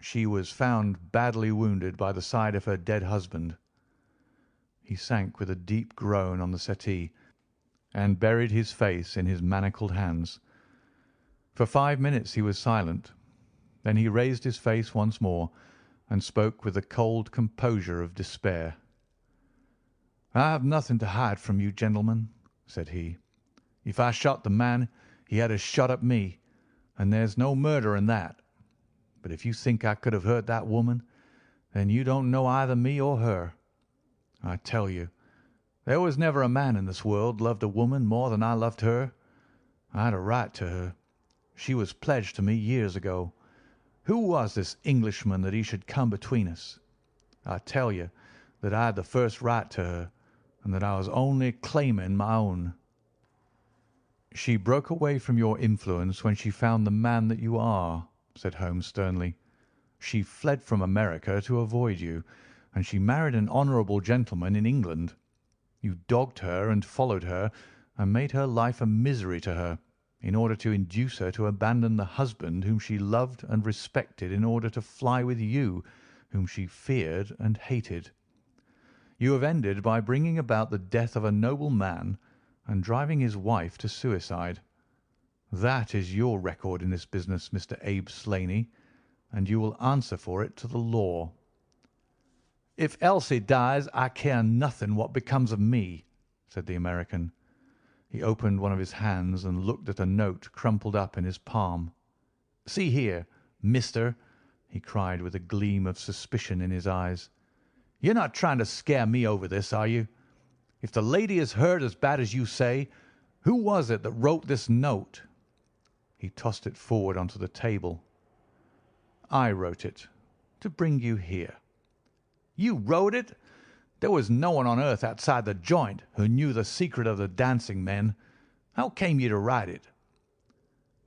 "She was found badly wounded by the side of her dead husband." He sank with a deep groan on the settee, and buried his face in his manacled hands. For 5 minutes he was silent. Then he raised his face once more, and spoke with the cold composure of despair. "I have nothing to hide from you, gentlemen," said he. "If I shot the man, he had a shot at me, and there's no murder in that. But if you think I could have hurt that woman, then you don't know either me or her. I tell you, there was never a man in this world loved a woman more than I loved her. I had a right to her. She was pledged to me years ago. Who was this Englishman that he should come between us? I tell you that I had the first right to her, and that I was only claiming my own." "She broke away from your influence when she found the man that you are," said Holmes sternly. "She fled from America to avoid you, and she married an honourable gentleman in England. You dogged her and followed her, and made her life a misery to her, in order to induce her to abandon the husband whom she loved and respected in order to fly with you, whom she feared and hated. You have ended by bringing about the death of a noble man and driving his wife to suicide. That is your record in this business, Mr. Abe Slaney, and you will answer for it to the law." "If Elsie dies, I care nothing what becomes of me," said the American. He opened one of his hands and looked at a note crumpled up in his palm. "See here, mister," he cried with a gleam of suspicion in his eyes. "You're not trying to scare me over this, are you? If the lady is hurt as bad as you say, who was it that wrote this note?" He tossed it forward onto the table. "I wrote it, to bring you here." "You wrote it? There was no one on earth outside the joint who knew the secret of the dancing men. How came you to write it?"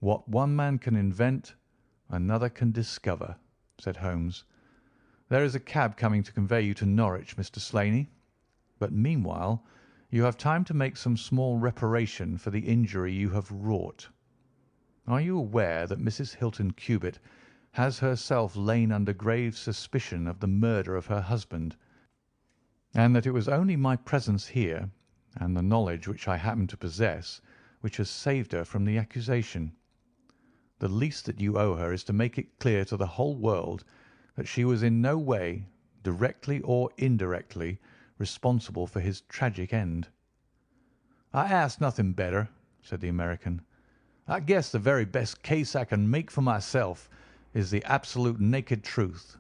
"What one man can invent, another can discover," said Holmes. "There is a cab coming to convey you to Norwich, Mr. Slaney, but meanwhile you have time to make some small reparation for the injury you have wrought. Are you aware that Mrs. Hilton Cubitt has herself lain under grave suspicion of the murder of her husband, and that it was only my presence here, and the knowledge which I happen to possess, which has saved her from the accusation? The least that you owe her is to make it clear to the whole world that she was in no way, directly or indirectly, responsible for his tragic end." "I ask nothing better," said the American. "I guess the very best case I can make for myself is the absolute naked truth."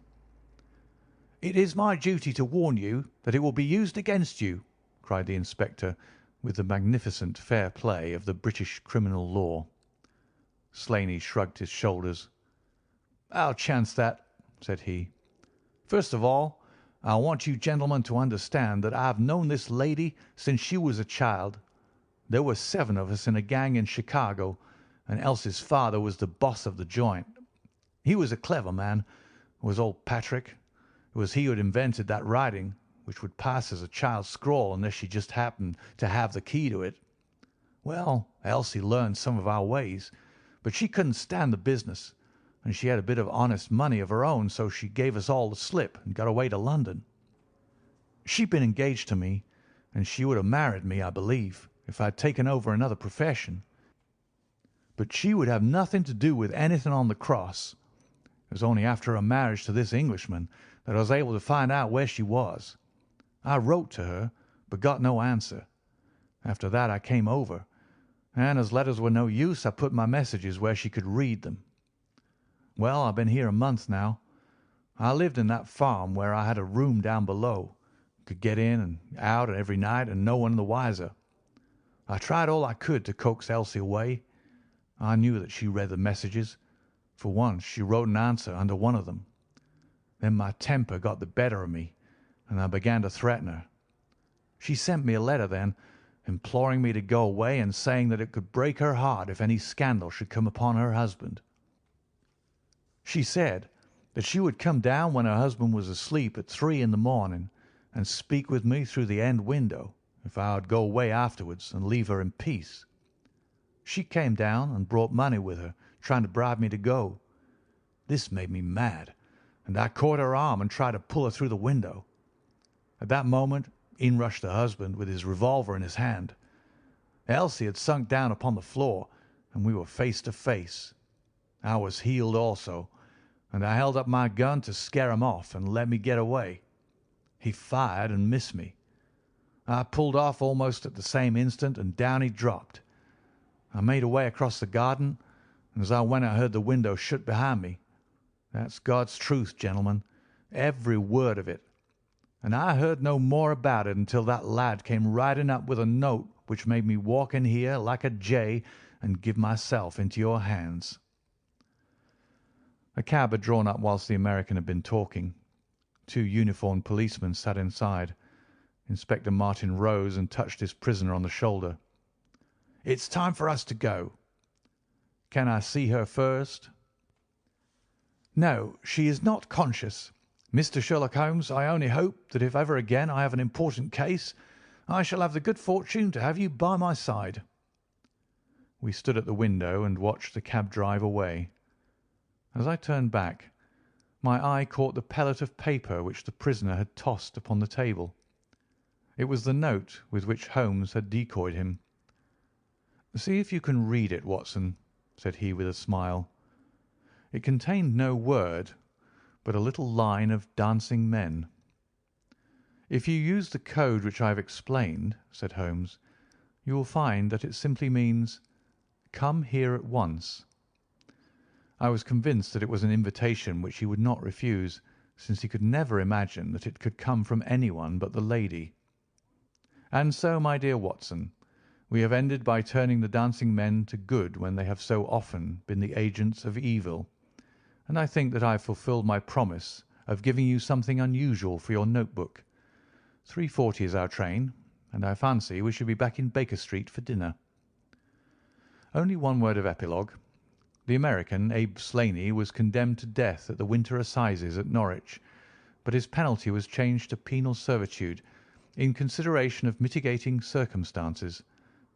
"It is my duty to warn you that it will be used against you," cried the inspector, with the magnificent fair play of the British criminal law. Slaney shrugged his shoulders. "I'll chance that," said he. "First of all, I want you gentlemen to understand that I have known this lady since she was a child. There were 7 of us in a gang in Chicago, and Elsie's father was the boss of the joint. He was a clever man, was old Patrick. It was he who had invented that writing, which would pass as a child's scrawl unless she just happened to have the key to it. Well, Elsie learned some of our ways, but she couldn't stand the business, and she had a bit of honest money of her own, so she gave us all the slip and got away to London. She'd been engaged to me, and she would have married me, I believe, if I'd taken over another profession. But she would have nothing to do with anything on the cross. It was only after her marriage to this Englishman that I was able to find out where she was. I wrote to her, but got no answer. After that I came over, and as letters were no use, I put my messages where she could read them. Well, I've been here a month now. I lived in that farm where I had a room down below, could get in and out every night and no one the wiser. I tried all I could to coax Elsie away. I knew that she read the messages. For once she wrote an answer under one of them. Then my temper got the better of me, and I began to threaten her. She sent me a letter then, imploring me to go away and saying that it could break her heart if any scandal should come upon her husband. She said that she would come down when her husband was asleep at 3 in the morning and speak with me through the end window if I would go away afterwards and leave her in peace. She came down and brought money with her, trying to bribe me to go. This made me mad, and I caught her arm and tried to pull her through the window. At that moment in rushed the husband with his revolver in his hand. Elsie had sunk down upon the floor, and we were face to face. I was healed also, and I held up my gun to scare him off and let me get away. He fired and missed me. I pulled off almost at the same instant, and down he dropped. I made away across the garden, and as I went I heard the window shut behind me. That's God's truth, gentlemen, every word of it. And I heard no more about it until that lad came riding up with a note which made me walk in here like a jay and give myself into your hands." A cab had drawn up whilst the American had been talking. 2 uniformed policemen sat inside. Inspector Martin rose and touched his prisoner on the shoulder. "It's time for us to go." "Can I see her first?" "No, she is not conscious. Mr. Sherlock Holmes, I only hope that if ever again I have an important case, I shall have the good fortune to have you by my side." We stood at the window and watched the cab drive away. As I turned back, my eye caught the pellet of paper which the prisoner had tossed upon the table. It was the note with which Holmes had decoyed him. "See if you can read it, Watson," said he with a smile. It contained no word, but a little line of dancing men. "If you use the code which I have explained," said Holmes, "you will find that it simply means, 'Come here at once.'" I was convinced that it was an invitation which he would not refuse, since he could never imagine that it could come from anyone but the lady. And so, my dear Watson, we have ended by turning the dancing men to good when they have so often been the agents of evil, and I think that I have fulfilled my promise of giving you something unusual for your notebook. 3:40 is our train, and I fancy we shall be back in Baker Street for dinner. Only one word of epilogue. The American, Abe Slaney, was condemned to death at the winter assizes at Norwich, but his penalty was changed to penal servitude in consideration of mitigating circumstances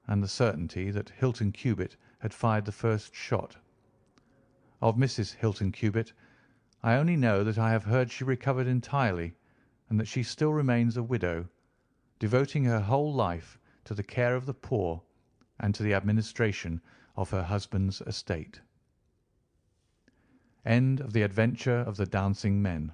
and the certainty that Hilton Cubitt had fired the first shot. Of Mrs. Hilton Cubitt I only know that I have heard she recovered entirely, and that she still remains a widow, devoting her whole life to the care of the poor and to the administration of her husband's estate. End of The Adventure of the Dancing Men.